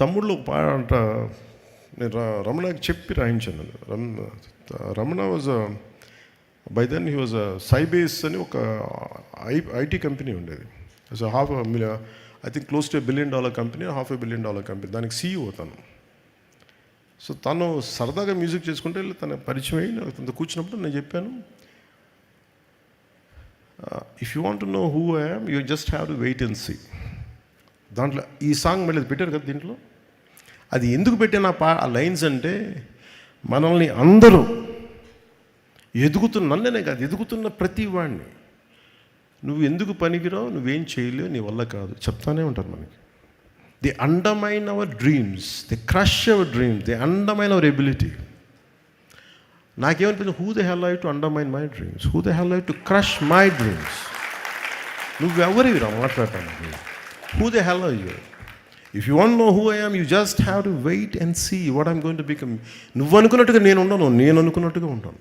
తమ్ముళ్ళు ఒక పాట నేను రమణకి చెప్పి రాయించాను. Ramana was by then he was Sybase అని ఒక ఐటీ కంపెనీ ఉండేది. I think close to $1 billion company, $500 million company. దానికి CEO తను. సో తను సరదాగా మ్యూజిక్ చేసుకుంటే తన పరిచయం అయ్యి తనతో కూర్చున్నప్పుడు నేను చెప్పాను, if you want to know who I am you just have to wait and see. దాంట్లో ఈ సాంగ్ మళ్ళీ పెట్టారు కదా దీంట్లో. అది ఎందుకు పెట్టిన ఆ లైన్స్ అంటే, మనల్ని అందరూ నన్నే కాదు, ఎదుగుతున్న ప్రతి వాడిని నువ్వు ఎందుకు పనికిరావు, నువ్వేం చేయలేవు, నీ వల్ల కాదు చెప్తానే ఉంటారు మనకి. They undermine our dreams, they crush our dreams, they undermine our ability. నాకేమనిపించింది, who the hell I to undermine my dreams, who the hell I to crush my dreams. నువ్వెవరివిరా మాట్లాడటానికి? Who the hell I you? If you want know who I am you just have to wait and see what I'm going to become. నువ్వు అనుకున్నట్టుగా నేను ఉండను, నేను అనుకున్నట్టుగా ఉంటాను.